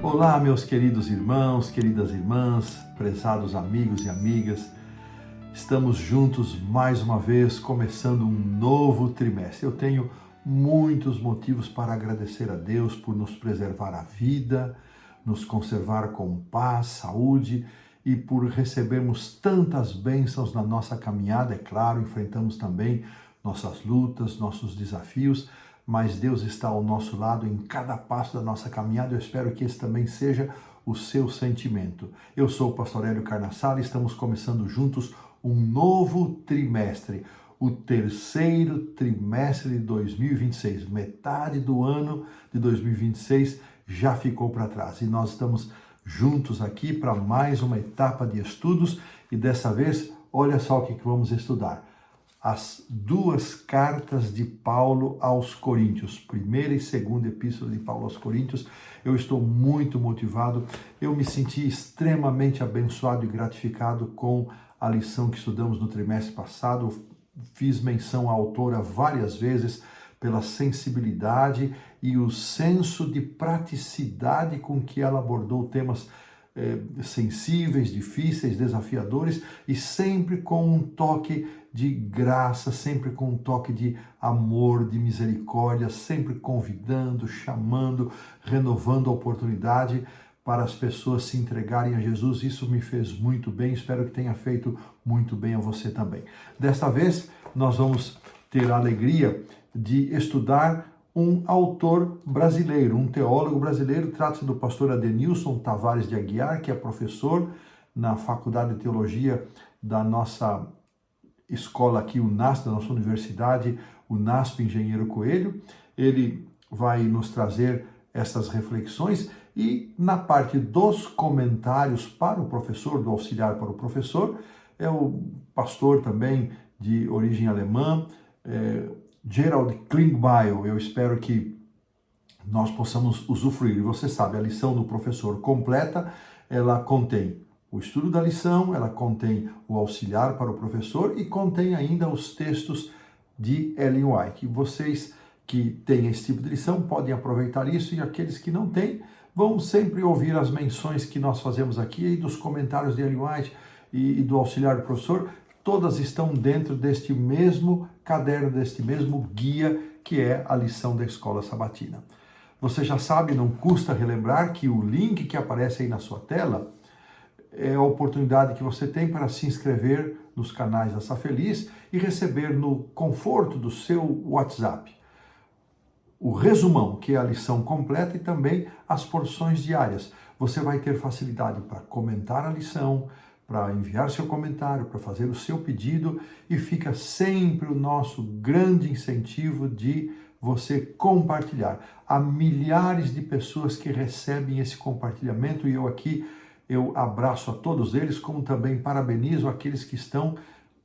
Olá, meus queridos irmãos, queridas irmãs, prezados amigos e amigas. Estamos juntos mais uma vez, começando um novo trimestre. Eu tenho muitos motivos para agradecer a Deus por nos preservar a vida, nos conservar com paz, saúde e por recebermos tantas bênçãos na nossa caminhada. É claro, enfrentamos também nossas lutas, nossos desafios, mas Deus está ao nosso lado em cada passo da nossa caminhada. Eu espero que esse também seja o seu sentimento. Eu sou o pastor Hélio Carnassala e estamos começando juntos um novo trimestre, o terceiro trimestre de 2026. Metade do ano de 2026 já ficou para trás e nós estamos juntos aqui para mais uma etapa de estudos e dessa vez, olha só o que vamos estudar. As duas cartas de Paulo aos Coríntios, primeira e segunda epístola de Paulo aos Coríntios. Eu estou muito motivado, eu me senti extremamente abençoado e gratificado com a lição que estudamos no trimestre passado. Fiz menção à autora várias vezes pela sensibilidade e o senso de praticidade com que ela abordou temas sensíveis, difíceis, desafiadores e sempre com um toque de graça, sempre com um toque de amor, de misericórdia, sempre convidando, chamando, renovando a oportunidade para as pessoas se entregarem a Jesus. Isso me fez muito bem, espero que tenha feito muito bem a você também. Desta vez, nós vamos ter a alegria de estudar um autor brasileiro, um teólogo brasileiro. Trata-se do pastor Adenilson Tavares de Aguiar, que é professor na Faculdade de Teologia da nossa escola aqui, o NASP, da nossa universidade, o NASP Engenheiro Coelho. Ele vai nos trazer essas reflexões e na parte dos comentários para o professor, do auxiliar para o professor, é o pastor também de origem alemã, Gerald Klingbeil. Eu espero que nós possamos usufruir. Você sabe, a lição do professor completa, ela contém o estudo da lição, ela contém o auxiliar para o professor e contém ainda os textos de Ellen White. Vocês que têm esse tipo de lição podem aproveitar isso e aqueles que não têm vão sempre ouvir as menções que nós fazemos aqui e dos comentários de Ellen White e do auxiliar do professor. Todas estão dentro deste mesmo caderno, deste mesmo guia que é a lição da Escola Sabatina. Você já sabe, não custa relembrar que o link que aparece aí na sua tela é a oportunidade que você tem para se inscrever nos canais da Safeliz e receber no conforto do seu WhatsApp o resumão, que é a lição completa, e também as porções diárias. Você vai ter facilidade para comentar a lição, para enviar seu comentário, para fazer o seu pedido, e fica sempre o nosso grande incentivo de você compartilhar. Há milhares de pessoas que recebem esse compartilhamento e eu abraço a todos eles, como também parabenizo aqueles que estão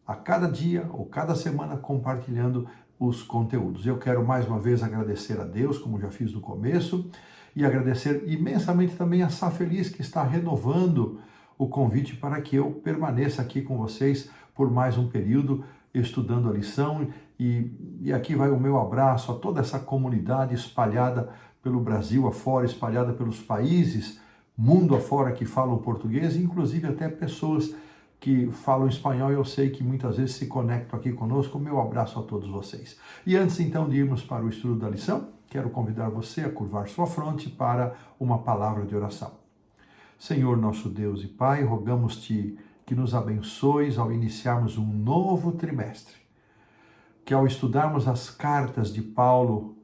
a cada dia ou cada semana compartilhando os conteúdos. Eu quero mais uma vez agradecer a Deus, como já fiz no começo, e agradecer imensamente também a Safeliz, que está renovando o convite para que eu permaneça aqui com vocês por mais um período, estudando a lição. E aqui vai o meu abraço a toda essa comunidade espalhada pelo Brasil afora, espalhada pelos países, mundo afora, que falam português, inclusive até pessoas que falam espanhol. Eu sei que muitas vezes se conectam aqui conosco. O meu abraço a todos vocês. E antes então de irmos para o estudo da lição, quero convidar você a curvar sua fronte para uma palavra de oração. Senhor nosso Deus e Pai, rogamos-te que nos abençoes ao iniciarmos um novo trimestre, que ao estudarmos as cartas de Paulo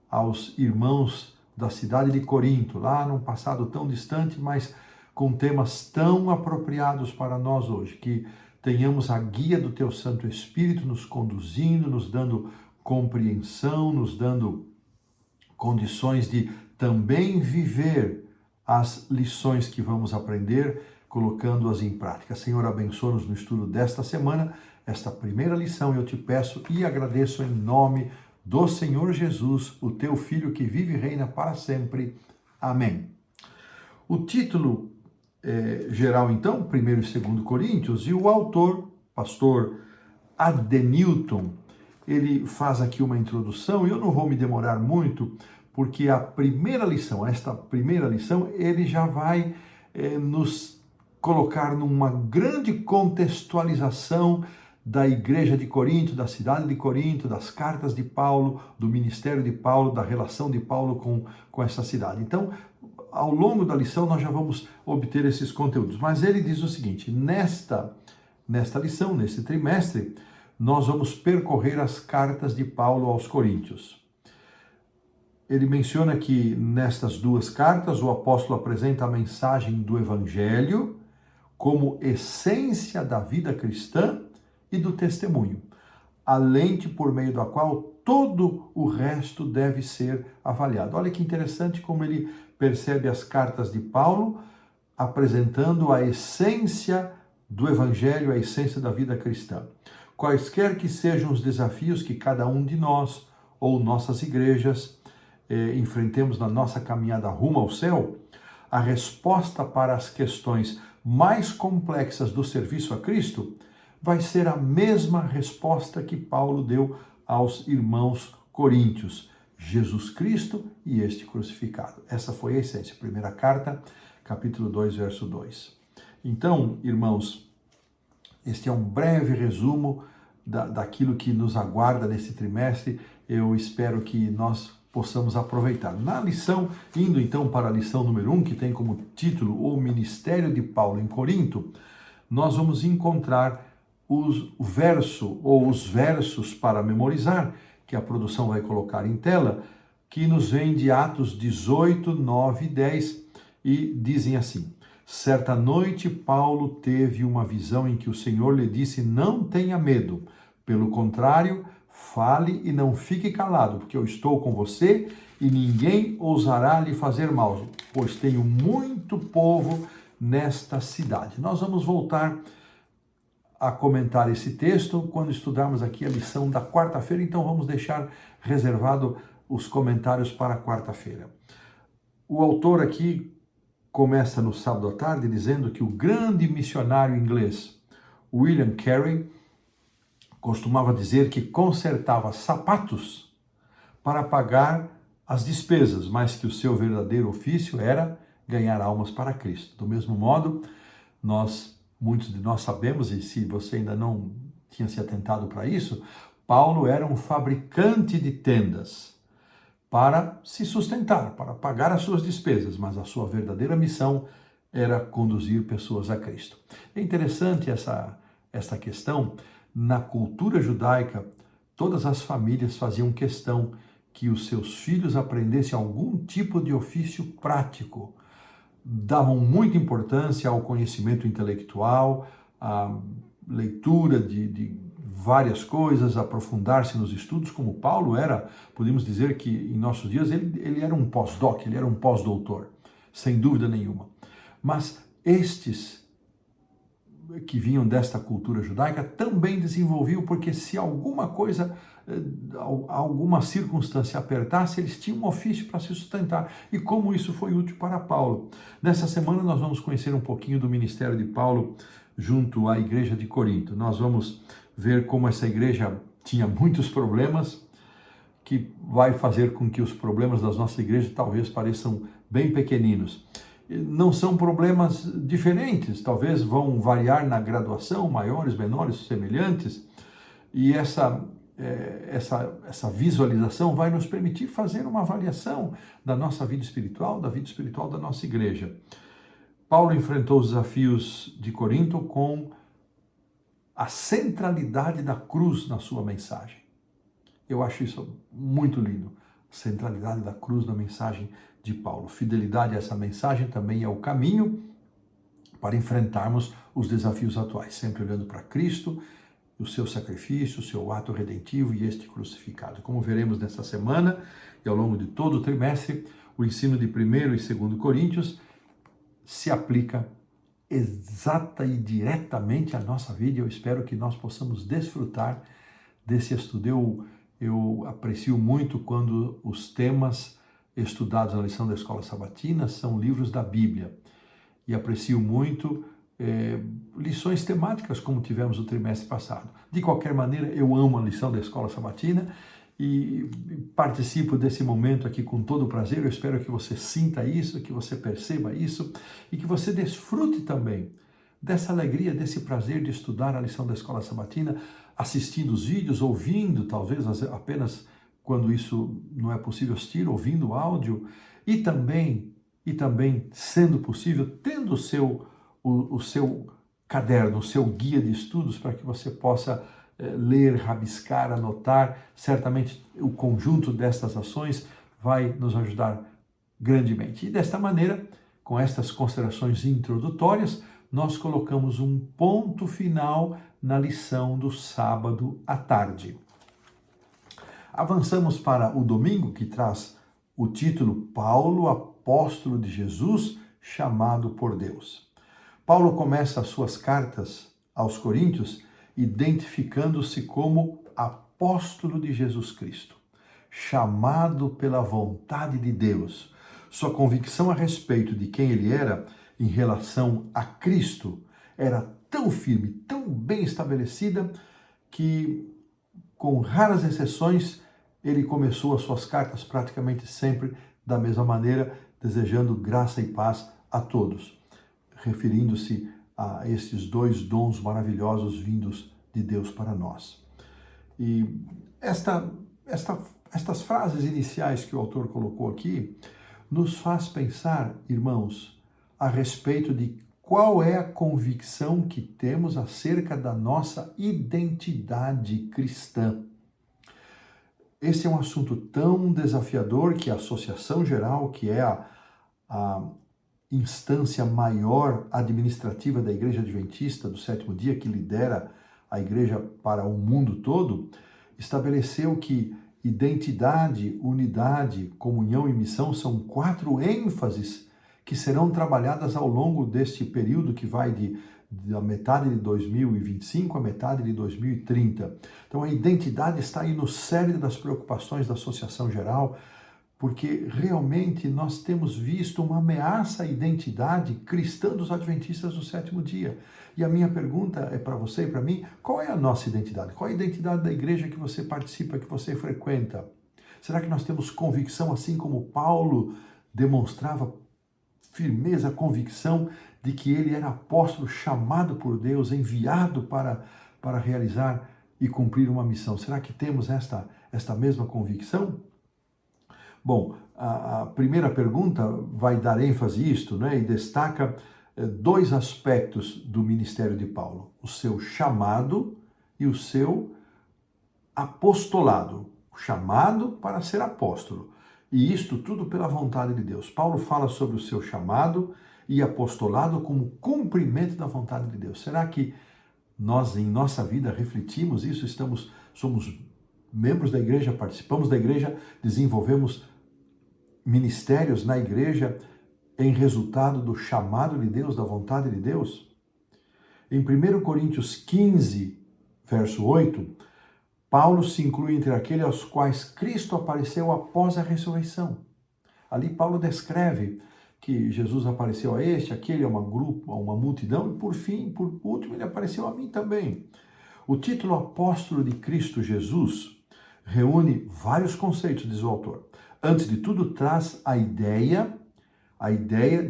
aos irmãos da cidade de Corinto, lá num passado tão distante, mas com temas tão apropriados para nós hoje, que tenhamos a guia do Teu Santo Espírito nos conduzindo, nos dando compreensão, nos dando condições de também viver as lições que vamos aprender, colocando-as em prática. Senhor, abençoa-nos no estudo desta semana, esta primeira lição. Eu te peço e agradeço em nome do Senhor Jesus, o Teu Filho que vive e reina para sempre. Amém. O título geral, então, 1º e 2º Coríntios, e o autor, pastor Adenilton, ele faz aqui uma introdução, e eu não vou me demorar muito, porque a primeira lição, esta primeira lição, ele já vai nos colocar numa grande contextualização da igreja de Corinto, da cidade de Corinto, das cartas de Paulo, do ministério de Paulo, da relação de Paulo com essa cidade. Então, ao longo da lição, nós já vamos obter esses conteúdos. Mas ele diz o seguinte, nesta lição, nesse trimestre, nós vamos percorrer as cartas de Paulo aos Coríntios. Ele menciona que nestas duas cartas, o apóstolo apresenta a mensagem do Evangelho como essência da vida cristã e do testemunho, a lente por meio da qual todo o resto deve ser avaliado. Olha que interessante como ele percebe as cartas de Paulo, apresentando a essência do Evangelho, a essência da vida cristã. Quaisquer que sejam os desafios que cada um de nós ou nossas igrejas enfrentemos na nossa caminhada rumo ao céu, a resposta para as questões mais complexas do serviço a Cristo vai ser a mesma resposta que Paulo deu aos irmãos coríntios: Jesus Cristo e este crucificado. Essa foi a essência. Primeira carta, capítulo 2, verso 2. Então, irmãos, este é um breve resumo daquilo que nos aguarda nesse trimestre. Eu espero que nós possamos aproveitar. Na lição, indo então para a lição número 1, que tem como título O Ministério de Paulo em Corinto, nós vamos encontrar os versos para memorizar, que a produção vai colocar em tela, que nos vem de Atos 18, 9 e 10, e dizem assim: certa noite Paulo teve uma visão em que o Senhor lhe disse: não tenha medo, pelo contrário, fale e não fique calado, porque eu estou com você e ninguém ousará lhe fazer mal, pois tenho muito povo nesta cidade. Nós vamos voltar a comentar esse texto quando estudarmos aqui a lição da quarta-feira, então vamos deixar reservado os comentários para quarta-feira. O autor aqui começa no sábado à tarde dizendo que o grande missionário inglês William Carey costumava dizer que consertava sapatos para pagar as despesas, mas que o seu verdadeiro ofício era ganhar almas para Cristo. Do mesmo modo, muitos de nós sabemos, e se você ainda não tinha se atentado para isso, Paulo era um fabricante de tendas para se sustentar, para pagar as suas despesas, mas a sua verdadeira missão era conduzir pessoas a Cristo. É interessante essa questão. Na cultura judaica, todas as famílias faziam questão que os seus filhos aprendessem algum tipo de ofício prático. Davam muita importância ao conhecimento intelectual, à leitura de várias coisas, aprofundar-se nos estudos, como Paulo era. Podemos dizer que em nossos dias ele era um pós-doc, ele era um pós-doutor, sem dúvida nenhuma. Mas estes que vinham desta cultura judaica também desenvolviam, porque se alguma coisa, alguma circunstância apertasse, eles tinham um ofício para se sustentar. E como isso foi útil para Paulo. Nessa semana nós vamos conhecer um pouquinho do ministério de Paulo junto à igreja de Corinto. Nós vamos ver como essa igreja tinha muitos problemas, que vai fazer com que os problemas das nossas igrejas talvez pareçam bem pequeninos. Não são problemas diferentes, talvez vão variar na graduação, maiores, menores, semelhantes, e essa visualização vai nos permitir fazer uma avaliação da nossa vida espiritual, da vida espiritual da nossa igreja. Paulo enfrentou os desafios de Corinto com a centralidade da cruz na sua mensagem. Eu acho isso muito lindo, a centralidade da cruz na mensagem de Paulo. Fidelidade a essa mensagem também é o caminho para enfrentarmos os desafios atuais, sempre olhando para Cristo, o seu sacrifício, o seu ato redentivo e este crucificado. Como veremos nesta semana e ao longo de todo o trimestre, o ensino de 1º e 2º Coríntios se aplica exata e diretamente à nossa vida. Eu espero que nós possamos desfrutar desse estudo. Eu aprecio muito quando os temas estudados na lição da Escola Sabatina são livros da Bíblia. E aprecio muito lições temáticas como tivemos no trimestre passado. De qualquer maneira, eu amo a lição da Escola Sabatina e participo desse momento aqui com todo prazer. Eu espero que você sinta isso, que você perceba isso e que você desfrute também dessa alegria, desse prazer de estudar a lição da Escola Sabatina, assistindo os vídeos, ouvindo, talvez apenas quando isso não é possível assistir, ouvindo o áudio, e também, sendo possível, tendo o seu caderno, o seu guia de estudos, para que você possa ler, rabiscar, anotar. Certamente o conjunto destas ações vai nos ajudar grandemente. E desta maneira, com estas considerações introdutórias, nós colocamos um ponto final na lição do sábado à tarde. Avançamos para o domingo, que traz o título Paulo, apóstolo de Jesus, chamado por Deus. Paulo começa as suas cartas aos Coríntios identificando-se como apóstolo de Jesus Cristo, chamado pela vontade de Deus. Sua convicção a respeito de quem ele era em relação a Cristo era tão firme, tão bem estabelecida, que, com raras exceções, ele começou as suas cartas praticamente sempre da mesma maneira, desejando graça e paz a todos, referindo-se a estes dois dons maravilhosos vindos de Deus para nós. E estas frases iniciais que o autor colocou aqui nos faz pensar, irmãos, a respeito de qual é a convicção que temos acerca da nossa identidade cristã. Esse é um assunto tão desafiador que a Associação Geral, que é a instância maior administrativa da Igreja Adventista do Sétimo Dia, que lidera a Igreja para o mundo todo, estabeleceu que identidade, unidade, comunhão e missão são 4 ênfases que serão trabalhadas ao longo deste período que vai da metade de 2025 à metade de 2030. Então a identidade está aí no cerne das preocupações da Associação Geral, porque realmente nós temos visto uma ameaça à identidade cristã dos adventistas do sétimo dia. E a minha pergunta é para você e para mim: qual é a nossa identidade? Qual é a identidade da igreja que você participa, que você frequenta? Será que nós temos convicção, assim como Paulo demonstrava firmeza, convicção de que ele era apóstolo chamado por Deus, enviado para realizar e cumprir uma missão? Será que temos esta mesma convicção? Bom, a primeira pergunta vai dar ênfase a isto, né, e destaca 2 aspectos do ministério de Paulo: o seu chamado e o seu apostolado. O chamado para ser apóstolo. E isto tudo pela vontade de Deus. Paulo fala sobre o seu chamado e apostolado como cumprimento da vontade de Deus. Será que nós, em nossa vida, refletimos isso? Somos membros da igreja, participamos da igreja, desenvolvemos ministérios na igreja em resultado do chamado de Deus, da vontade de Deus? Em 1 Coríntios 15, verso 8, Paulo se inclui entre aqueles aos quais Cristo apareceu após a ressurreição. Ali Paulo descreve que Jesus apareceu a este, aquele, a uma multidão, e por fim, por último, ele apareceu a mim também. O título apóstolo de Cristo Jesus reúne vários conceitos, diz o autor. Antes de tudo, traz a ideia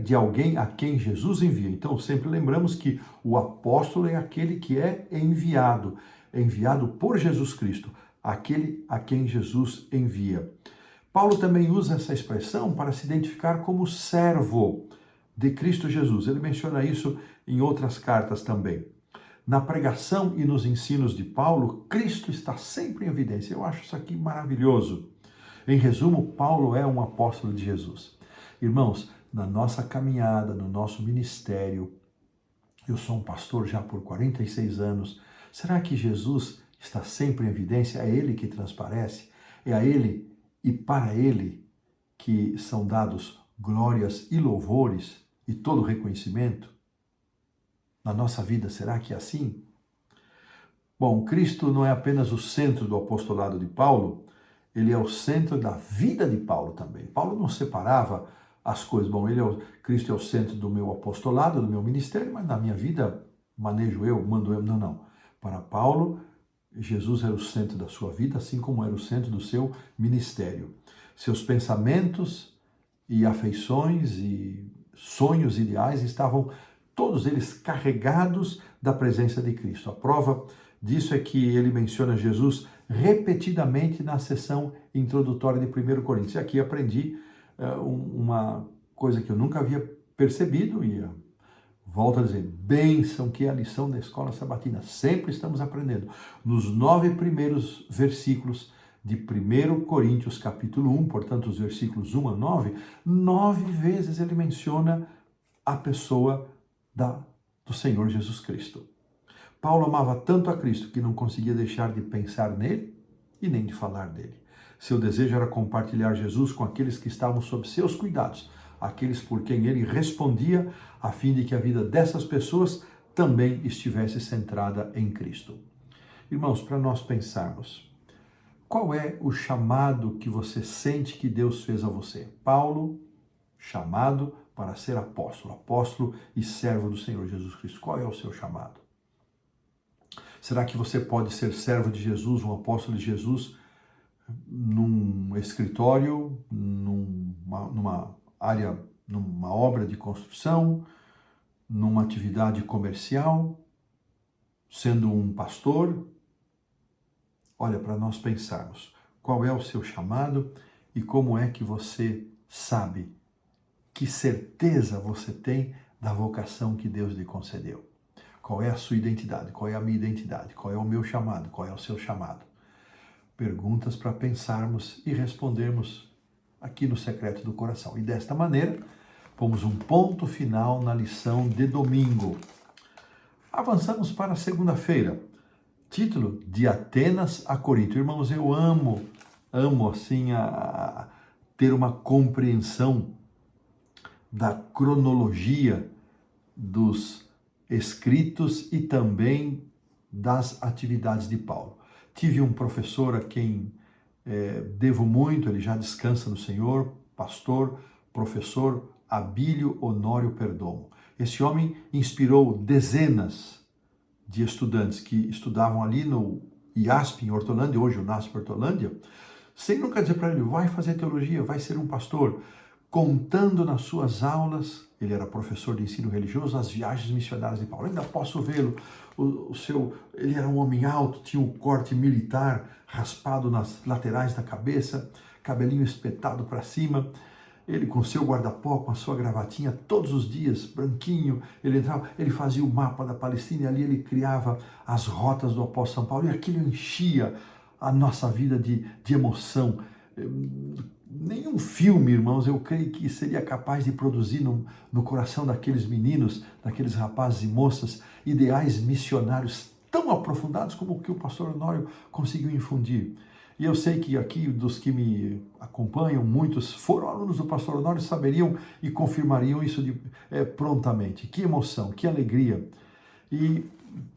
de alguém a quem Jesus envia. Então, sempre lembramos que o apóstolo é aquele que é enviado por Jesus Cristo, aquele a quem Jesus envia. Paulo também usa essa expressão para se identificar como servo de Cristo Jesus. Ele menciona isso em outras cartas também. Na pregação e nos ensinos de Paulo, Cristo está sempre em evidência. Eu acho isso aqui maravilhoso. Em resumo, Paulo é um apóstolo de Jesus. Irmãos, na nossa caminhada, no nosso ministério, eu sou um pastor já por 46 anos. Será que Jesus está sempre em evidência? É Ele que transparece? É a Ele e para Ele que são dados glórias e louvores e todo reconhecimento? Na nossa vida, será que é assim? Bom, Cristo não é apenas o centro do apostolado de Paulo, ele é o centro da vida de Paulo também. Paulo não separava as coisas. Bom, Cristo é o centro do meu apostolado, do meu ministério, mas na minha vida manejo eu, mando eu. Não. Para Paulo, Jesus era o centro da sua vida, assim como era o centro do seu ministério. Seus pensamentos e afeições e sonhos ideais estavam todos eles carregados da presença de Cristo. A prova disso é que ele menciona Jesus repetidamente na sessão introdutória de 1 Coríntios. E aqui aprendi uma coisa que eu nunca havia percebido e volto a dizer, bênção que é a lição da escola sabatina. Sempre estamos aprendendo. Nos 9 primeiros versículos de 1 Coríntios capítulo 1, portanto os versículos 1 a 9, 9 vezes ele menciona a pessoa do Senhor Jesus Cristo. Paulo amava tanto a Cristo que não conseguia deixar de pensar nele e nem de falar dele. Seu desejo era compartilhar Jesus com aqueles que estavam sob seus cuidados, aqueles por quem ele respondia, a fim de que a vida dessas pessoas também estivesse centrada em Cristo. Irmãos, para nós pensarmos, qual é o chamado que você sente que Deus fez a você? Paulo, chamado para ser apóstolo e servo do Senhor Jesus Cristo. Qual é o seu chamado? Será que você pode ser servo de Jesus, um apóstolo de Jesus, num escritório, numa área, numa obra de construção, numa atividade comercial, sendo um pastor? Olha, para nós pensarmos, qual é o seu chamado e como é que você sabe, que certeza você tem da vocação que Deus lhe concedeu. Qual é a sua identidade? Qual é a minha identidade? Qual é o meu chamado? Qual é o seu chamado? Perguntas para pensarmos e respondermos aqui no Secreto do Coração. E desta maneira, pomos um ponto final na lição de domingo. Avançamos para a segunda-feira. Título: De Atenas a Corinto. Irmãos, eu amo assim a ter uma compreensão da cronologia dos escritos e também das atividades de Paulo. Tive um professor a quem devo muito, ele já descansa no Senhor, pastor, professor Abílio Honório Perdomo. Esse homem inspirou dezenas de estudantes que estudavam ali no IASP, em Hortolândia, hoje o NASP Hortolândia, sem nunca dizer para ele, vai fazer teologia, vai ser um pastor, contando nas suas aulas, ele era professor de ensino religioso, as viagens missionárias de Paulo. Eu ainda posso vê-lo, ele era um homem alto, tinha um corte militar raspado nas laterais da cabeça, cabelinho espetado para cima, ele com seu guarda-pó, com a sua gravatinha, todos os dias, branquinho, ele entrava, ele fazia o mapa da Palestina e ali ele criava as rotas do apóstolo São Paulo e aquilo enchia a nossa vida de emoção. Nenhum filme, irmãos, eu creio que seria capaz de produzir no coração daqueles meninos, daqueles rapazes e moças, ideais missionários tão aprofundados como o que o pastor Honório conseguiu infundir. E eu sei que aqui, dos que me acompanham, muitos foram alunos do pastor Honório, saberiam e confirmariam isso prontamente. Que emoção, que alegria. E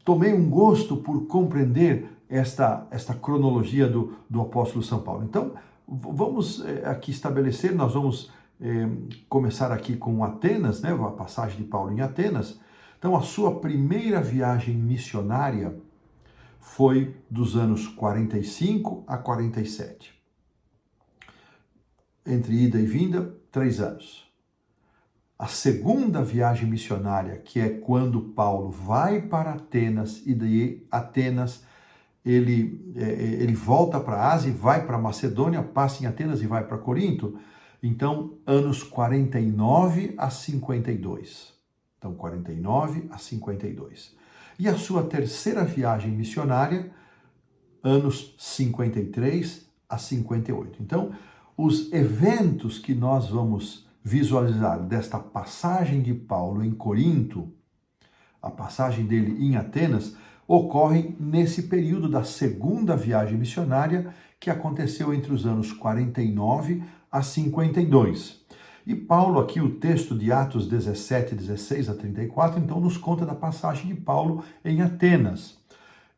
tomei um gosto por compreender esta cronologia do apóstolo São Paulo. Então, vamos aqui estabelecer, nós vamos começar aqui com Atenas, né, a passagem de Paulo em Atenas. Então, a sua primeira viagem missionária foi dos anos 45 a 47. Entre ida e vinda, 3 anos. A segunda viagem missionária, que é quando Paulo vai para Atenas, e de Atenas ele volta para a Ásia, vai para Macedônia, passa em Atenas e vai para Corinto. Então, anos 49 a 52. Então, 49 a 52. E a sua terceira viagem missionária, anos 53 a 58. Então, os eventos que nós vamos visualizar desta passagem de Paulo em Corinto, a passagem dele em Atenas, ocorrem nesse período da segunda viagem missionária, que aconteceu entre os anos 49 a 52. E Paulo, aqui o texto de Atos 17, 16 a 34, então nos conta da passagem de Paulo em Atenas.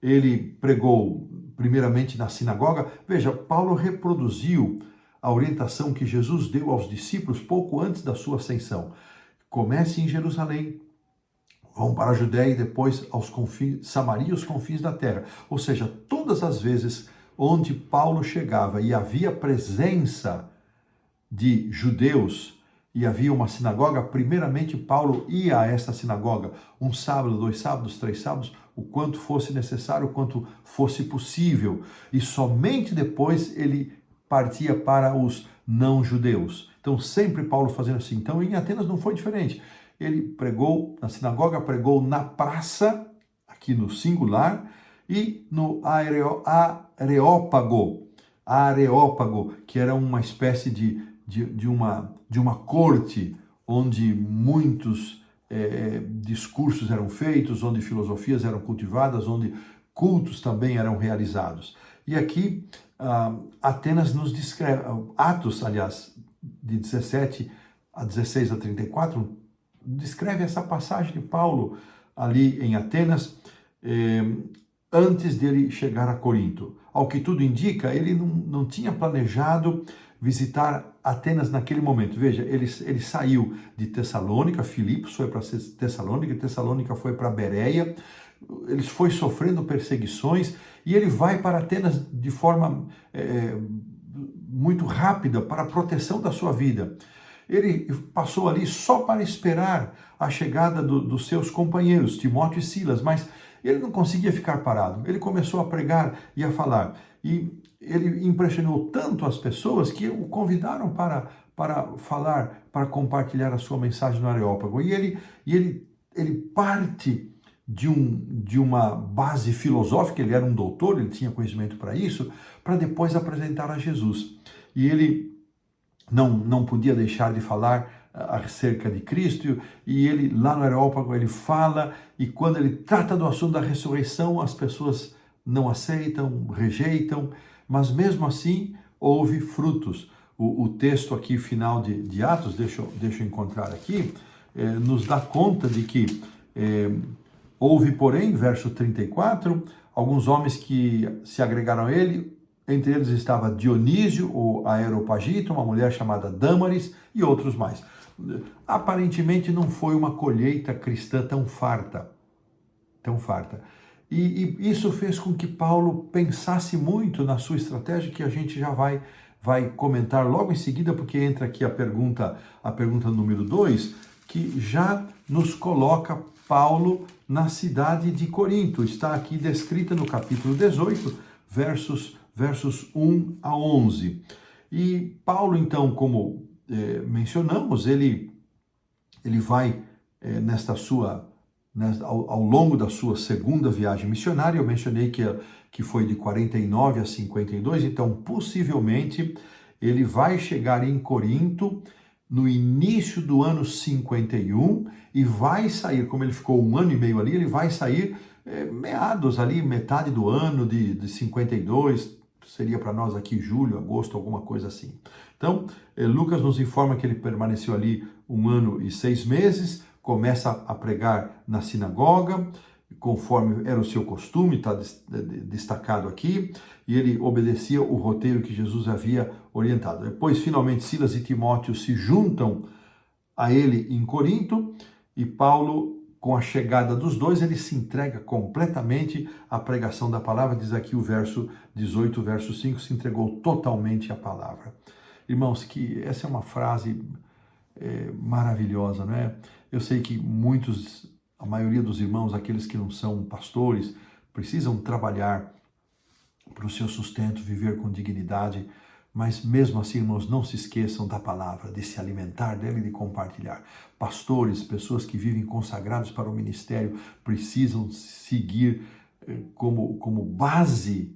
Ele pregou primeiramente na sinagoga. Veja, Paulo reproduziu a orientação que Jesus deu aos discípulos pouco antes da sua ascensão. Comece em Jerusalém, vão para a Judéia e depois aos confins, Samaria, os confins da terra. Ou seja, todas as vezes onde Paulo chegava e havia presença de judeus e havia uma sinagoga, primeiramente Paulo ia a essa sinagoga um sábado, 2 sábados, 3 sábados, o quanto fosse necessário, o quanto fosse possível. E somente depois ele partia para os não-judeus. Então sempre Paulo fazendo assim. Então em Atenas não foi diferente. Ele pregou na sinagoga, pregou na praça, aqui no singular, e no Areópago, que era uma espécie de uma corte onde muitos discursos eram feitos, onde filosofias eram cultivadas, onde cultos também eram realizados. E aqui Atenas nos descreve, Atos, aliás, de 17 a 16 a 34, descreve essa passagem de Paulo ali em Atenas, antes dele chegar a Corinto. Ao que tudo indica, ele não tinha planejado visitar Atenas naquele momento. Veja, ele saiu de Tessalônica, Filipos foi para Tessalônica, Tessalônica foi para Bereia, ele foi sofrendo perseguições e ele vai para Atenas de forma muito rápida para a proteção da sua vida. Ele passou ali só para esperar a chegada dos seus companheiros, Timóteo e Silas, mas ele não conseguia ficar parado. Ele começou a pregar e a falar. E ele impressionou tanto as pessoas que o convidaram para falar, para compartilhar a sua mensagem no Areópago. E ele parte de uma base filosófica, ele era um doutor, ele tinha conhecimento para isso, para depois apresentar a Jesus. E ele não podia deixar de falar acerca de Cristo, e ele lá no Areópago ele fala, e quando ele trata do assunto da ressurreição, as pessoas não aceitam, rejeitam, mas mesmo assim houve frutos. O texto aqui final de Atos, deixa eu encontrar aqui, nos dá conta de que houve, porém, verso 34, alguns homens que se agregaram a ele. Entre eles estava Dionísio, o Areopagita, uma mulher chamada Dâmaris e outros mais. Aparentemente não foi uma colheita cristã tão farta. E isso fez com que Paulo pensasse muito na sua estratégia, que a gente já vai comentar logo em seguida, porque entra aqui a pergunta número 2, que já nos coloca Paulo na cidade de Corinto. Está aqui descrita no capítulo 18, versos 1 a 11. E Paulo, então, como mencionamos, ele vai ao longo da sua segunda viagem missionária. Eu mencionei que foi de 49 a 52, então possivelmente ele vai chegar em Corinto no início do ano 51 e vai sair, como ele ficou 1 ano e meio ali, ele vai sair meados ali, metade do ano de 52, seria para nós aqui julho, agosto, alguma coisa assim. Então, Lucas nos informa que ele permaneceu ali 1 ano e 6 meses, começa a pregar na sinagoga, conforme era o seu costume, está destacado aqui, e ele obedecia o roteiro que Jesus havia orientado. Depois, finalmente, Silas e Timóteo se juntam a ele em Corinto, e Paulo, com a chegada dos dois, ele se entrega completamente à pregação da palavra. Diz aqui o verso 18, verso 5, se entregou totalmente à palavra. Irmãos, que essa é uma frase maravilhosa, não é? Eu sei que a maioria dos irmãos, aqueles que não são pastores, precisam trabalhar para o seu sustento, viver com dignidade, mas mesmo assim, irmãos, não se esqueçam da palavra, de se alimentar dela e de compartilhar. Pastores, pessoas que vivem consagrados para o ministério, precisam seguir como base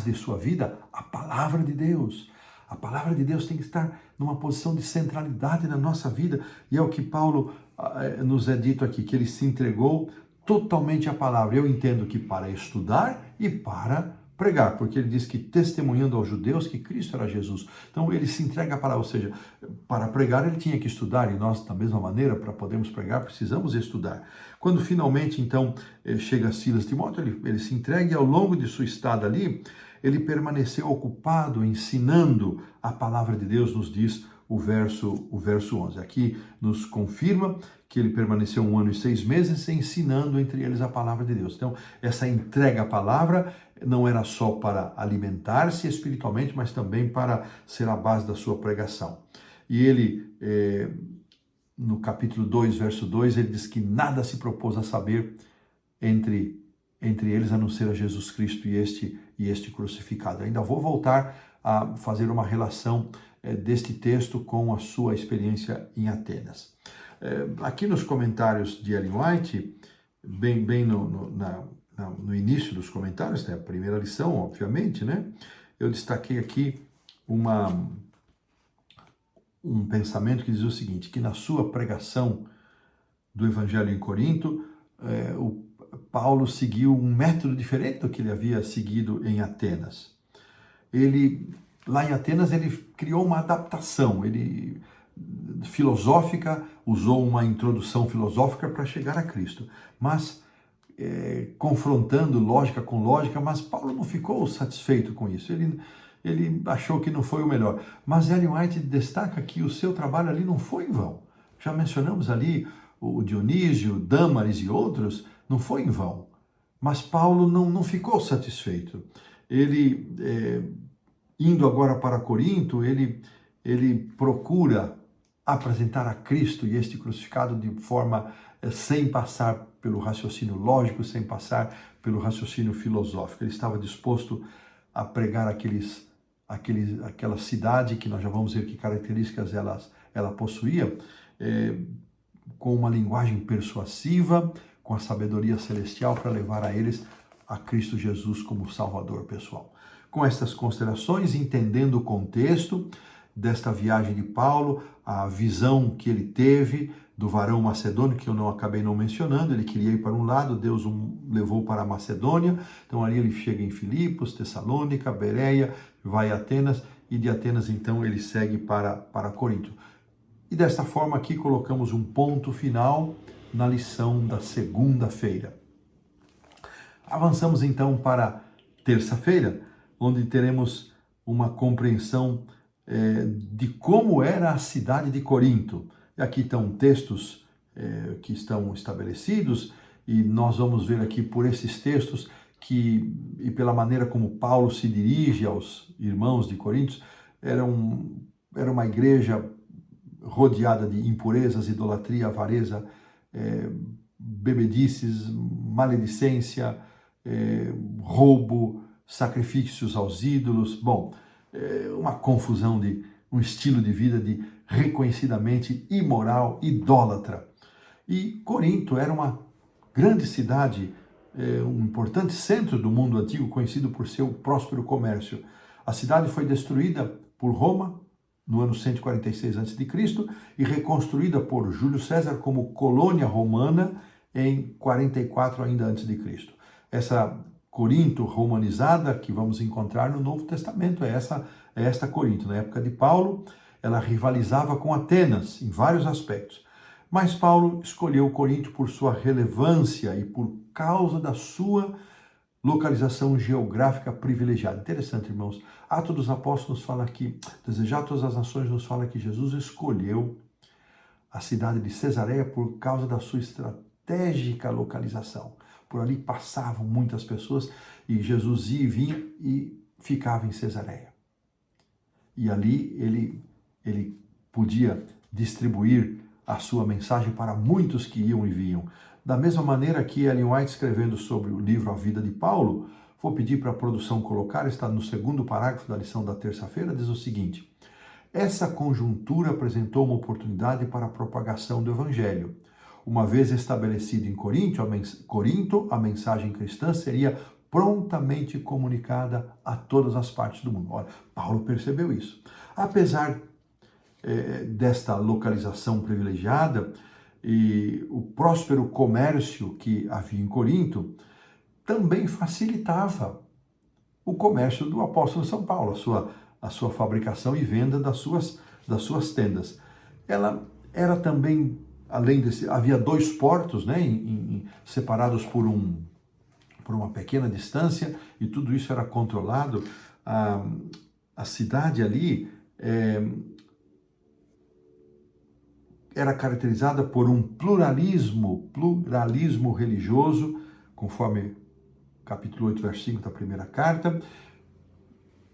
de sua vida a palavra de Deus. A palavra de Deus tem que estar numa posição de centralidade na nossa vida, e é o que Paulo nos é dito aqui, que ele se entregou totalmente à palavra. Eu entendo que para estudar e para pregar, porque ele diz que testemunhando aos judeus que Cristo era Jesus. Então ele se entrega à palavra, ou seja, para pregar ele tinha que estudar, e nós da mesma maneira, para podermos pregar, precisamos estudar. Quando finalmente então chega Silas e Timóteo, ele se entrega, e ao longo de sua estada ali, ele permaneceu ocupado ensinando a palavra de Deus, nos diz o verso 11. Aqui nos confirma que ele permaneceu 1 ano e 6 meses ensinando entre eles a palavra de Deus. Então, essa entrega à palavra não era só para alimentar-se espiritualmente, mas também para ser a base da sua pregação. E ele, no capítulo 2, verso 2, ele diz que nada se propôs a saber entre eles, a não ser a Jesus Cristo e este crucificado. Eu ainda vou voltar a fazer uma relação deste texto com a sua experiência em Atenas. Aqui nos comentários de Ellen White, bem no início dos comentários, né, a primeira lição, obviamente, né, eu destaquei aqui um pensamento que diz o seguinte, que na sua pregação do Evangelho em Corinto, o Paulo seguiu um método diferente do que ele havia seguido em Atenas. Lá em Atenas, ele criou uma adaptação, filosófica, usou uma introdução filosófica para chegar a Cristo, mas confrontando lógica com lógica, mas Paulo não ficou satisfeito com isso, ele achou que não foi o melhor. Mas Ellen White destaca que o seu trabalho ali não foi em vão. Já mencionamos ali o Dionísio, Dâmaris e outros, não foi em vão. Mas Paulo não ficou satisfeito. Ele, indo agora para Corinto, ele procura apresentar a Cristo e este crucificado de forma sem passar pelo raciocínio lógico, sem passar pelo raciocínio filosófico. Ele estava disposto a pregar aquela cidade, que nós já vamos ver que características ela possuía, com uma linguagem persuasiva, com a sabedoria celestial para levar a eles a Cristo Jesus como Salvador pessoal. Com estas considerações, entendendo o contexto desta viagem de Paulo, a visão que ele teve do varão macedônio, que eu acabei não mencionando, ele queria ir para um lado, Deus o levou para a Macedônia, então ali ele chega em Filipos, Tessalônica, Bereia, vai a Atenas, e de Atenas então ele segue para Corinto. E desta forma aqui colocamos um ponto final na lição da segunda-feira. Avançamos então para terça-feira, onde teremos uma compreensão de como era a cidade de Corinto. E aqui estão textos que estão estabelecidos, e nós vamos ver aqui por esses textos e pela maneira como Paulo se dirige aos irmãos de Corinto, era uma igreja rodeada de impurezas, idolatria, avareza, bebedices, maledicência, roubo, sacrifícios aos ídolos, uma confusão de um estilo de vida de reconhecidamente imoral, idólatra. E Corinto era uma grande cidade, um importante centro do mundo antigo, conhecido por seu próspero comércio. A cidade foi destruída por Roma no ano 146 a.C. e reconstruída por Júlio César como colônia romana em 44 ainda antes de Cristo. Essa Corinto romanizada que vamos encontrar no Novo Testamento é esta Corinto. Na época de Paulo, ela rivalizava com Atenas em vários aspectos. Mas Paulo escolheu Corinto por sua relevância e por causa da sua localização geográfica privilegiada. Interessante, irmãos. Atos dos Apóstolos fala que, desejar todas as nações, nos fala que Jesus escolheu a cidade de Cesareia por causa da sua estratégica localização. Por ali passavam muitas pessoas e Jesus ia e vinha e ficava em Cesareia. E ali ele podia distribuir a sua mensagem para muitos que iam e vinham. Da mesma maneira que Ellen White, escrevendo sobre o livro A Vida de Paulo, vou pedir para a produção colocar, está no segundo parágrafo da lição da terça-feira, diz o seguinte: essa conjuntura apresentou uma oportunidade para a propagação do Evangelho. Uma vez estabelecido em Corinto, a mensagem cristã seria prontamente comunicada a todas as partes do mundo. Olha, Paulo percebeu isso. Apesar desta localização privilegiada e o próspero comércio que havia em Corinto, também facilitava o comércio do apóstolo São Paulo, a sua fabricação e venda das suas tendas. Ela era também, além desse, havia 2 portos, né, separados por uma pequena distância, e tudo isso era controlado. A cidade ali era caracterizada por um pluralismo religioso, conforme capítulo 8, verso 5 da primeira carta,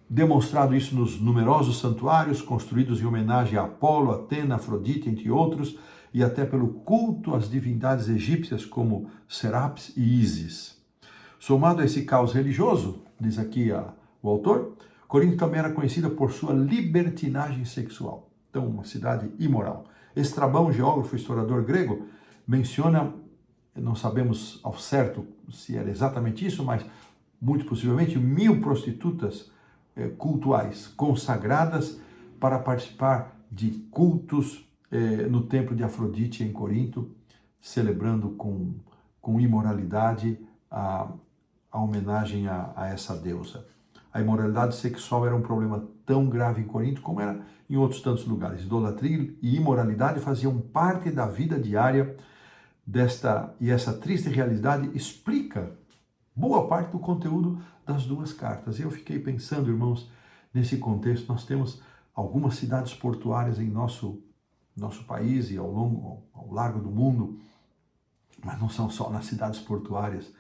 demonstrado isso nos numerosos santuários construídos em homenagem a Apolo, Atena, Afrodite, entre outros, e até pelo culto às divindades egípcias como Serapis e Ísis. Somado a esse caos religioso, diz aqui o autor, Corinto também era conhecida por sua libertinagem sexual. Então, uma cidade imoral. Estrabão, geógrafo e historiador grego, menciona, não sabemos ao certo se era exatamente isso, mas muito possivelmente 1000 prostitutas cultuais consagradas para participar de cultos no templo de Afrodite em Corinto, celebrando com imoralidade a homenagem a essa deusa. A imoralidade sexual era um problema tão grave em Corinto como era em outros tantos lugares. Idolatria e imoralidade faziam parte da vida diária e essa triste realidade explica boa parte do conteúdo das duas cartas. Eu fiquei pensando, irmãos, nesse contexto, nós temos algumas cidades portuárias em nosso país e ao largo do mundo, mas não são só nas cidades portuárias,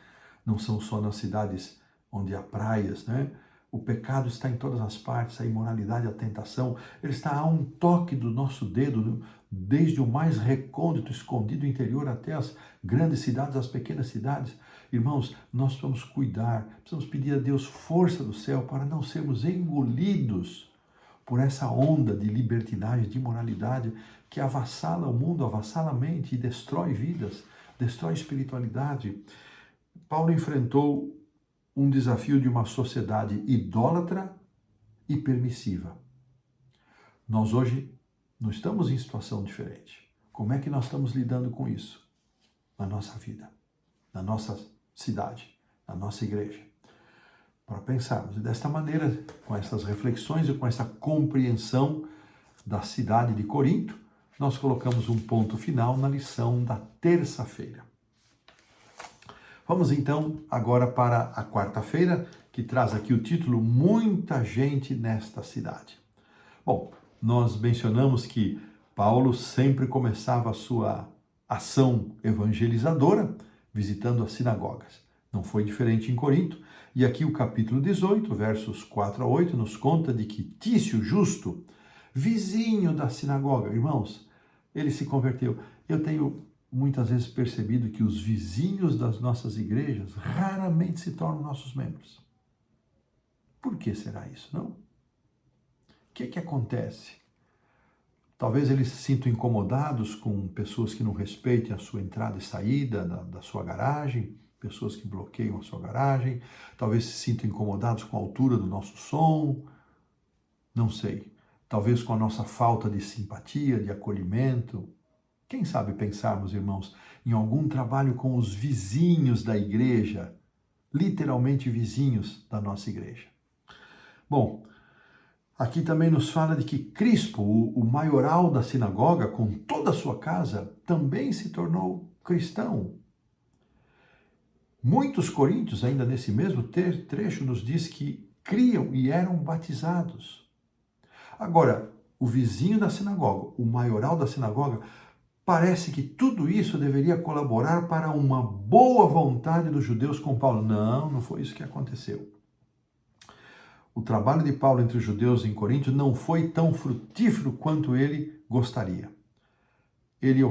não são só nas cidades onde há praias, né? O pecado está em todas as partes, a imoralidade, a tentação, ele está a um toque do nosso dedo, desde o mais recôndito, escondido interior até as grandes cidades, as pequenas cidades. Irmãos, nós precisamos cuidar, precisamos pedir a Deus força do céu para não sermos engolidos por essa onda de libertinagem, de imoralidade que avassala o mundo, avassala a mente e destrói vidas, destrói espiritualidade. Paulo enfrentou um desafio de uma sociedade idólatra e permissiva. Nós hoje não estamos em situação diferente. Como é que nós estamos lidando com isso? Na nossa vida, na nossa cidade, na nossa igreja. Para pensarmos. E desta maneira, com essas reflexões e com essa compreensão da cidade de Corinto, nós colocamos um ponto final na lição da terça-feira. Vamos então agora para a quarta-feira, que traz aqui o título Muita Gente Nesta Cidade. Bom, nós mencionamos que Paulo sempre começava a sua ação evangelizadora visitando as sinagogas. Não foi diferente em Corinto. E aqui o capítulo 18, versos 4 a 8, nos conta de que Tício Justo, vizinho da sinagoga, irmãos, ele se converteu. Eu tenho muitas vezes percebido que os vizinhos das nossas igrejas raramente se tornam nossos membros. Por que será isso, não? O que acontece? Talvez eles se sintam incomodados com pessoas que não respeitem a sua entrada e saída da sua garagem, pessoas que bloqueiam a sua garagem, talvez se sintam incomodados com a altura do nosso som, não sei. Talvez com a nossa falta de simpatia, de acolhimento. Quem sabe pensarmos, irmãos, em algum trabalho com os vizinhos da igreja, literalmente vizinhos da nossa igreja. Bom, aqui também nos fala de que Crispo, o maioral da sinagoga, com toda a sua casa, também se tornou cristão. Muitos coríntios, ainda nesse mesmo trecho, nos diz que criam e eram batizados. Agora, o vizinho da sinagoga, o maioral da sinagoga, parece que tudo isso deveria colaborar para uma boa vontade dos judeus com Paulo. Não foi isso que aconteceu. O trabalho de Paulo entre os judeus em Corinto não foi tão frutífero quanto ele gostaria. Ele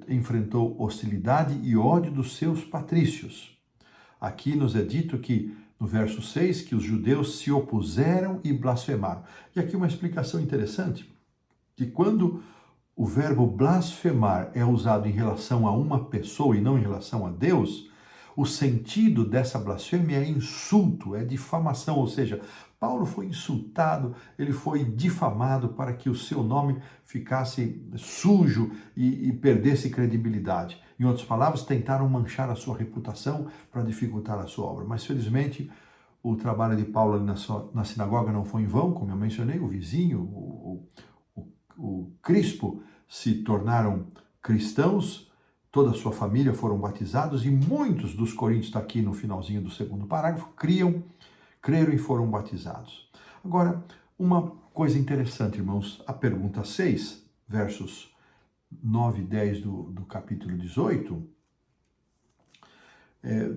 enfrentou hostilidade e ódio dos seus patrícios. Aqui nos é dito que, no verso 6, que os judeus se opuseram e blasfemaram. E aqui uma explicação interessante, que quando o verbo blasfemar é usado em relação a uma pessoa e não em relação a Deus, o sentido dessa blasfêmia é insulto, é difamação, ou seja, Paulo foi insultado, ele foi difamado para que o seu nome ficasse sujo e perdesse credibilidade. Em outras palavras, tentaram manchar a sua reputação para dificultar a sua obra. Mas, felizmente, o trabalho de Paulo ali na sinagoga não foi em vão, como eu mencionei, o vizinho, o Crispo, se tornaram cristãos, toda a sua família foram batizados e muitos dos coríntios, está aqui no finalzinho do segundo parágrafo, creram e foram batizados. Agora, uma coisa interessante, irmãos, a pergunta 6, versos 9 e 10 do capítulo 18,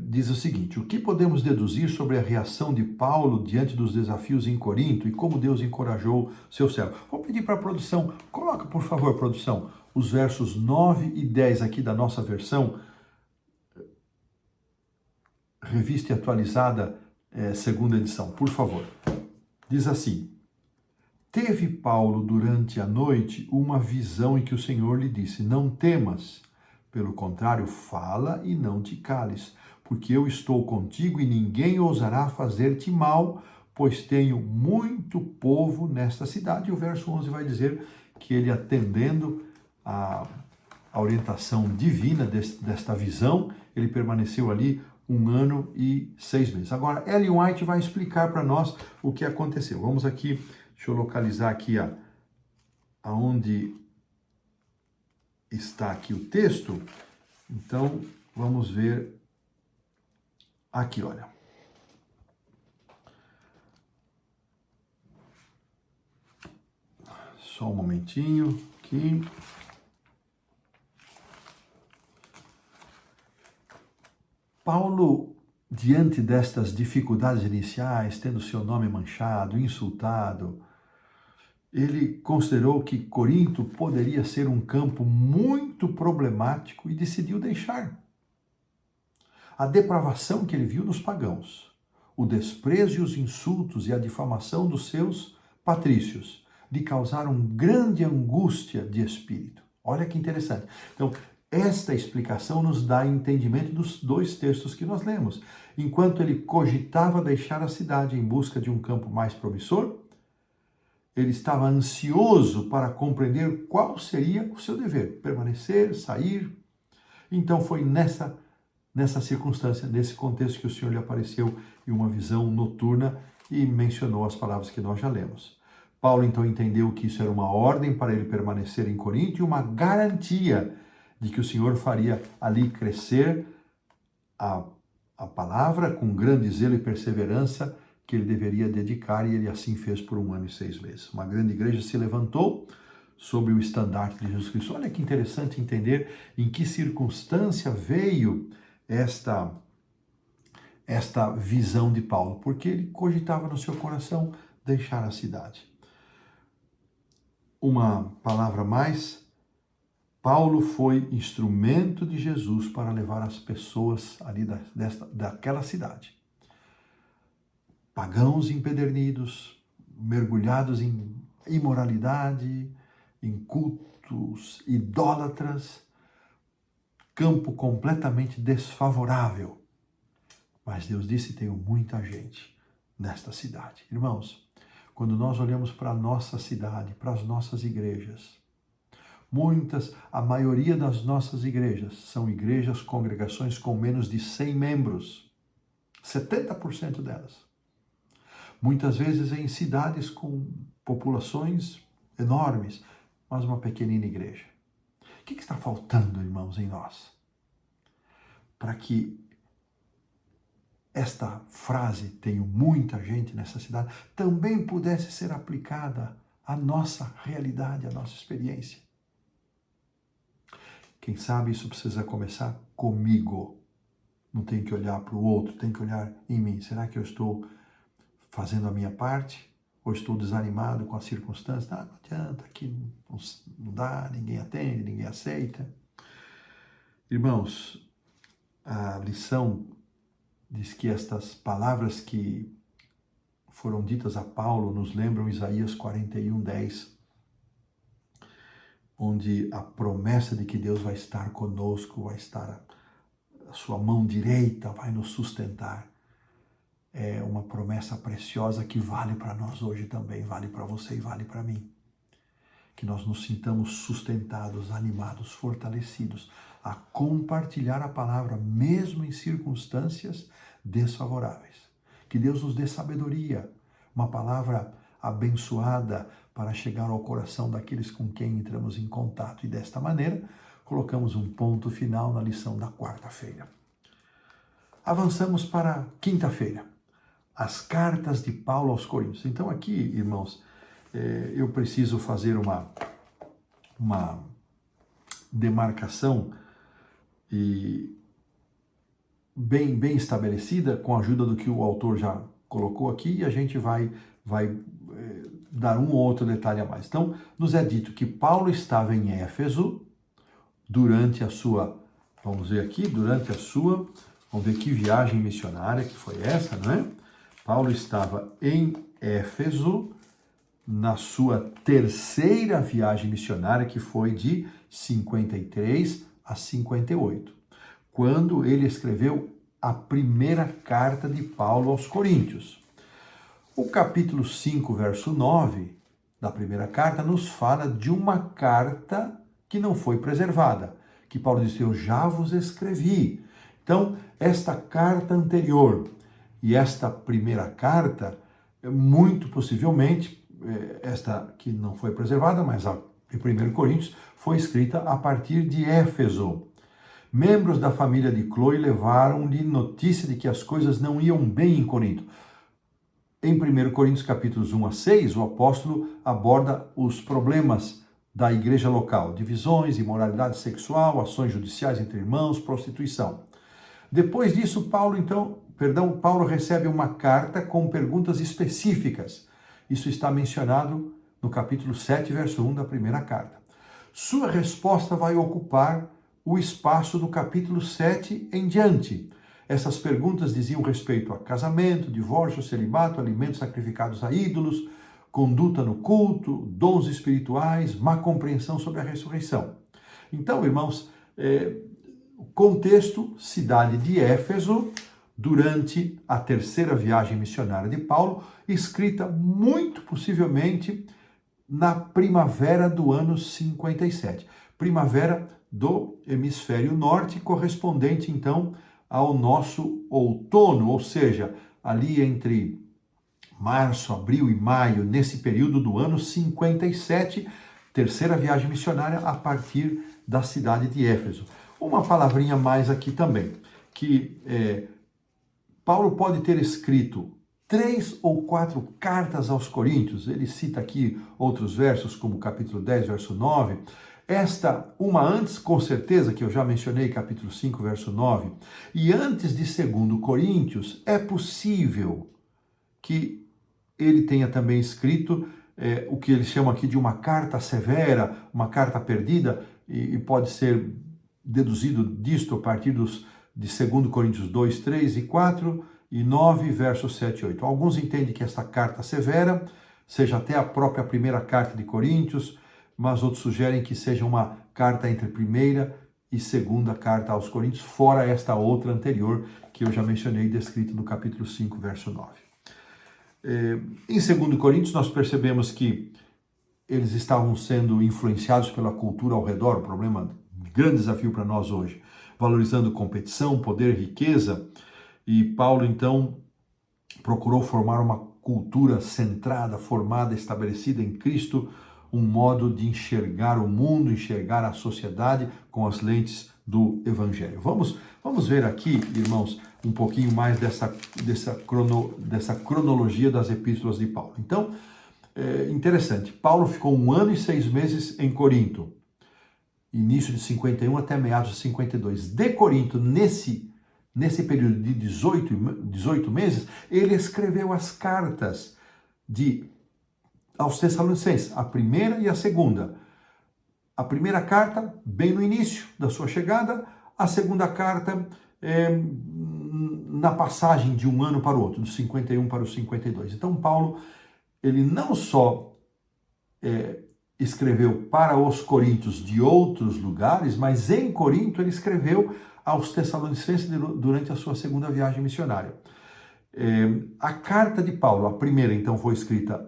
diz o seguinte: o que podemos deduzir sobre a reação de Paulo diante dos desafios em Corinto e como Deus encorajou seu servo? Vou pedir para a produção, coloca por favor, produção, os versos 9 e 10 aqui da nossa versão, revista e atualizada, segunda edição, por favor. Diz assim: teve Paulo durante a noite uma visão em que o Senhor lhe disse: não temas, pelo contrário, fala e não te cales, porque eu estou contigo e ninguém ousará fazer-te mal, pois tenho muito povo nesta cidade. E o verso 11 vai dizer que ele, atendendo a orientação divina desta visão, ele permaneceu ali 1 ano e 6 meses. Agora, Ellen White vai explicar para nós o que aconteceu. Vamos aqui, deixa eu localizar aqui aonde está aqui o texto. Então, vamos ver aqui, olha. Só um momentinho aqui. Paulo, diante destas dificuldades iniciais, tendo seu nome manchado, insultado, ele considerou que Corinto poderia ser um campo muito problemático e decidiu deixar. A depravação que ele viu nos pagãos, o desprezo e os insultos e a difamação dos seus patrícios lhe causaram grande angústia de espírito. Olha que interessante. Então, esta explicação nos dá entendimento dos dois textos que nós lemos. Enquanto ele cogitava deixar a cidade em busca de um campo mais promissor, ele estava ansioso para compreender qual seria o seu dever, permanecer, sair. Então foi nessa circunstância, nesse contexto, que o Senhor lhe apareceu em uma visão noturna e mencionou as palavras que nós já lemos. Paulo então entendeu que isso era uma ordem para ele permanecer em Corinto e uma garantia de que o Senhor faria ali crescer a palavra com grande zelo e perseverança que ele deveria dedicar, e ele assim fez por 1 ano e 6 meses. Uma grande igreja se levantou sob o estandarte de Jesus Cristo. Olha que interessante entender em que circunstância veio esta visão de Paulo, porque ele cogitava no seu coração deixar a cidade. Uma palavra mais: Paulo foi instrumento de Jesus para levar as pessoas ali daquela cidade. Pagãos empedernidos, mergulhados em imoralidade, em cultos idólatras, campo completamente desfavorável. Mas Deus disse: tenho muita gente nesta cidade. Irmãos, quando nós olhamos para a nossa cidade, para as nossas igrejas, a maioria das nossas igrejas são igrejas, congregações com menos de 100 membros, 70% delas. Muitas vezes em cidades com populações enormes, mas uma pequenina igreja. O que está faltando, irmãos, em nós? Para que esta frase, tenho muita gente nessa cidade, também pudesse ser aplicada à nossa realidade, à nossa experiência. Quem sabe isso precisa começar comigo. Não tem que olhar para o outro, tem que olhar em mim. Será que eu estou fazendo a minha parte? Ou estou desanimado com as circunstâncias? Não adianta, aqui não dá, ninguém atende, ninguém aceita. Irmãos, a lição diz que estas palavras que foram ditas a Paulo nos lembram Isaías 41:10, onde a promessa de que Deus vai estar conosco, vai estar a sua mão direita, vai nos sustentar. É uma promessa preciosa que vale para nós hoje também, vale para você e vale para mim. Que nós nos sintamos sustentados, animados, fortalecidos a compartilhar a palavra, mesmo em circunstâncias desfavoráveis. Que Deus nos dê sabedoria, uma palavra abençoada para chegar ao coração daqueles com quem entramos em contato. E desta maneira, colocamos um ponto final na lição da quarta-feira. Avançamos para quinta-feira. As cartas de Paulo aos Coríntios. Então aqui, irmãos, eu preciso fazer uma demarcação e bem estabelecida, com a ajuda do que o autor já colocou aqui, e a gente vai dar um ou outro detalhe a mais. Então, nos é dito que Paulo estava em Éfeso durante a sua, vamos ver que viagem missionária que foi essa, não é? Paulo estava em Éfeso na sua terceira viagem missionária, que foi de 53 a 58, quando ele escreveu a primeira carta de Paulo aos Coríntios. O capítulo 5, verso 9 da primeira carta nos fala de uma carta que não foi preservada, que Paulo disse: eu já vos escrevi. Então, esta carta anterior e esta primeira carta, muito possivelmente, esta que não foi preservada, mas a de 1 Coríntios, foi escrita a partir de Éfeso. Membros da família de Cloe levaram-lhe notícia de que as coisas não iam bem em Corinto. Em 1 Coríntios capítulos 1 a 6, o apóstolo aborda os problemas da igreja local: divisões, imoralidade sexual, ações judiciais entre irmãos, prostituição. Depois disso, Paulo recebe uma carta com perguntas específicas. Isso está mencionado no capítulo 7, verso 1 da primeira carta. Sua resposta vai ocupar o espaço do capítulo 7 em diante. Essas perguntas diziam respeito a casamento, divórcio, celibato, alimentos sacrificados a ídolos, conduta no culto, dons espirituais, má compreensão sobre a ressurreição. Então, irmãos, contexto: cidade de Éfeso, durante a terceira viagem missionária de Paulo, escrita muito possivelmente na primavera do ano 57. Primavera do hemisfério norte, correspondente então ao nosso outono, ou seja, ali entre março, abril e maio, nesse período do ano 57, terceira viagem missionária a partir da cidade de Éfeso. Uma palavrinha mais aqui também, que Paulo pode ter escrito 3 ou 4 cartas aos Coríntios. Ele cita aqui outros versos, como capítulo 10, verso 9. Uma antes, com certeza, que eu já mencionei, capítulo 5, verso 9. E antes de 2 Coríntios, é possível que ele tenha também escrito o que ele chama aqui de uma carta severa, uma carta perdida, e pode ser deduzido disto a partir de 2 Coríntios 2, 3 e 4 e 9, versos 7 e 8. Alguns entendem que esta carta severa seja até a própria primeira carta de Coríntios, mas outros sugerem que seja uma carta entre primeira e segunda carta aos Coríntios, fora esta outra anterior que eu já mencionei, descrita no capítulo 5, verso 9. Em 2 Coríntios, nós percebemos que eles estavam sendo influenciados pela cultura ao redor, um problema, um grande desafio para nós hoje, valorizando competição, poder, riqueza, e Paulo, então, procurou formar uma cultura centrada, formada, estabelecida em Cristo, um modo de enxergar o mundo, enxergar a sociedade com as lentes do Evangelho. Vamos ver aqui, irmãos, um pouquinho mais dessa cronologia das epístolas de Paulo. Então, interessante, Paulo ficou 1 ano e 6 meses em Corinto, início de 51 até meados de 52. De Corinto, nesse período de 18 meses, ele escreveu as cartas aos Tessalonicenses, a primeira e a segunda. A primeira carta, bem no início da sua chegada, a segunda carta, na passagem de um ano para o outro, do 51 para o 52. Então, Paulo, ele não só escreveu para os coríntios de outros lugares, mas em Corinto ele escreveu aos Tessalonicenses durante a sua segunda viagem missionária. A carta de Paulo, a primeira, então, foi escrita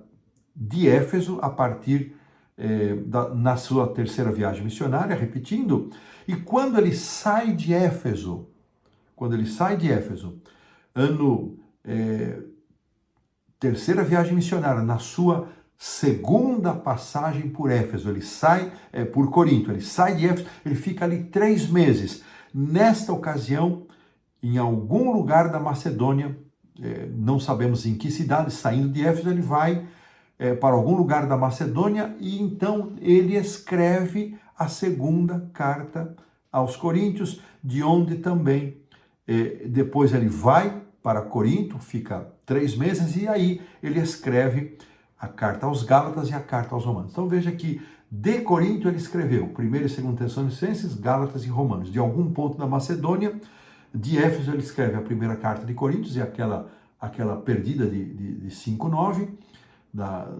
de Éfeso a partir na sua terceira viagem missionária, repetindo, e quando ele sai de Éfeso, terceira viagem missionária, na sua segunda passagem por Éfeso, ele sai por Corinto, ele sai de Éfeso, ele fica ali 3 meses. Nesta ocasião, em algum lugar da Macedônia, não sabemos em que cidade, saindo de Éfeso, ele vai para algum lugar da Macedônia, e então ele escreve a segunda carta aos Coríntios, de onde também depois ele vai para Corinto, fica 3 meses, e aí ele escreve a carta aos Gálatas e a carta aos Romanos. Então veja que de Corinto ele escreveu 1º e 2º Tessalonicenses, Gálatas e Romanos. De algum ponto da Macedônia, de Éfeso, ele escreve a primeira carta de Coríntios, e aquela perdida de 5:9,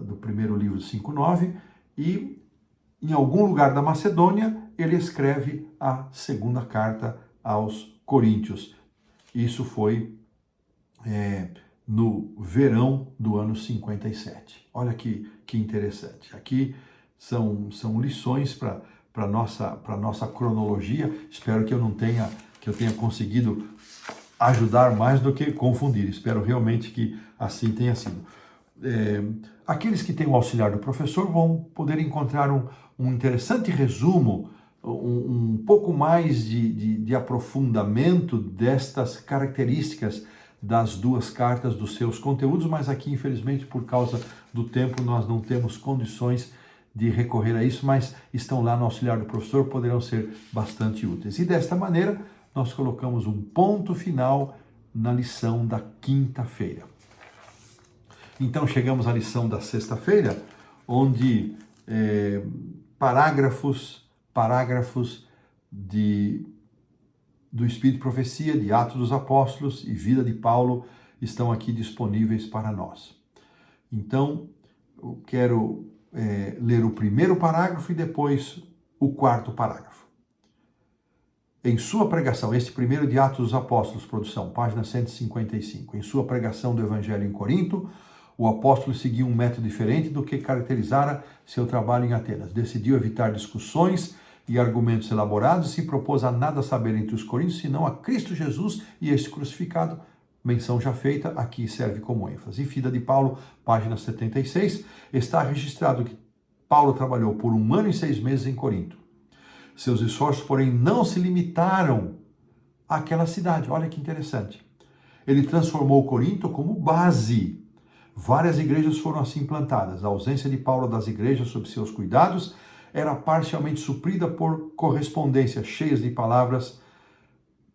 do primeiro livro 5:9, e em algum lugar da Macedônia ele escreve a segunda carta aos Coríntios. Isso foi no verão do ano 57. Olha que interessante. Aqui são lições para a nossa cronologia. Espero que eu tenha conseguido ajudar mais do que confundir. Espero realmente que assim tenha sido. Aqueles que têm o auxiliar do professor vão poder encontrar um interessante resumo, um pouco mais de aprofundamento destas características das duas cartas, dos seus conteúdos, mas aqui, infelizmente, por causa do tempo, nós não temos condições de recorrer a isso, mas estão lá no auxiliar do professor, poderão ser bastante úteis. E desta maneira, nós colocamos um ponto final na lição da quinta-feira. Então, chegamos à lição da sexta-feira, onde parágrafos do Espírito de Profecia, de Atos dos Apóstolos e Vida de Paulo estão aqui disponíveis para nós. Então, eu quero ler o primeiro parágrafo e depois o quarto parágrafo. Em sua pregação, este primeiro de Atos dos Apóstolos, produção, página 155, em sua pregação do Evangelho em Corinto, o apóstolo seguiu um método diferente do que caracterizara seu trabalho em Atenas. Decidiu evitar discussões e argumentos elaborados e se propôs a nada saber entre os coríntios, senão a Cristo Jesus e este crucificado. Menção já feita, aqui serve como ênfase. Em Vida de Paulo, página 76, está registrado que Paulo trabalhou por 1 ano e 6 meses em Corinto. Seus esforços, porém, não se limitaram àquela cidade. Olha que interessante. Ele transformou Corinto como base. Várias igrejas foram assim implantadas. A ausência de Paulo das igrejas sob seus cuidados era parcialmente suprida por correspondências cheias de palavras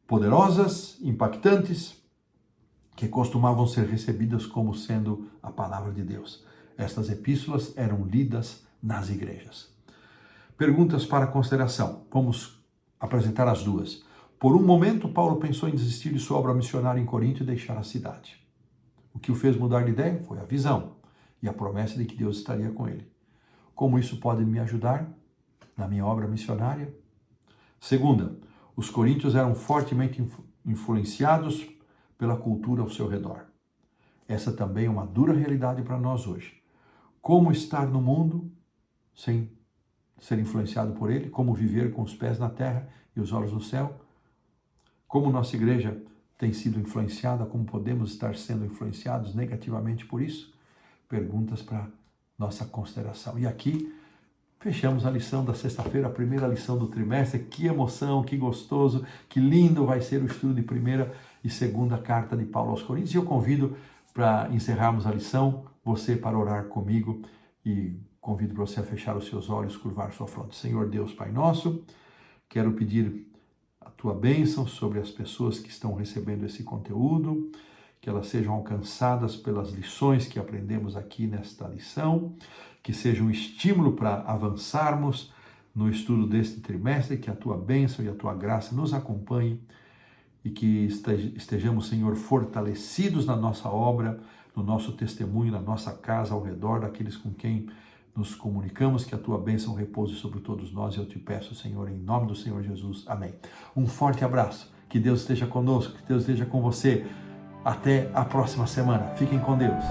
poderosas, impactantes, que costumavam ser recebidas como sendo a palavra de Deus. Estas epístolas eram lidas nas igrejas. Perguntas para consideração. Vamos apresentar as duas. Por um momento, Paulo pensou em desistir de sua obra missionária em Corinto e deixar a cidade. O que o fez mudar de ideia foi a visão e a promessa de que Deus estaria com ele. Como isso pode me ajudar na minha obra missionária? Segunda, os coríntios eram fortemente influenciados pela cultura ao seu redor. Essa também é uma dura realidade para nós hoje. Como estar no mundo sem ser influenciado por ele? Como viver com os pés na terra e os olhos no céu? Como nossa igreja tem sido influenciada, como podemos estar sendo influenciados negativamente por isso? Perguntas para nossa consideração. E aqui fechamos a lição da sexta-feira, a primeira lição do trimestre. Que emoção, que gostoso, que lindo vai ser o estudo de primeira e segunda carta de Paulo aos Coríntios. E eu convido para encerrarmos a lição, você para orar comigo, e convido para você a fechar os seus olhos, curvar sua fronte. Senhor Deus, Pai nosso, quero pedir a tua bênção sobre as pessoas que estão recebendo esse conteúdo, que elas sejam alcançadas pelas lições que aprendemos aqui nesta lição, que seja um estímulo para avançarmos no estudo deste trimestre, que a tua bênção e a tua graça nos acompanhem e que estejamos, Senhor, fortalecidos na nossa obra, no nosso testemunho, na nossa casa, ao redor daqueles com quem nos comunicamos, que a tua bênção repouse sobre todos nós. Eu te peço, Senhor, em nome do Senhor Jesus. Amém. Um forte abraço. Que Deus esteja conosco, que Deus esteja com você. Até a próxima semana. Fiquem com Deus.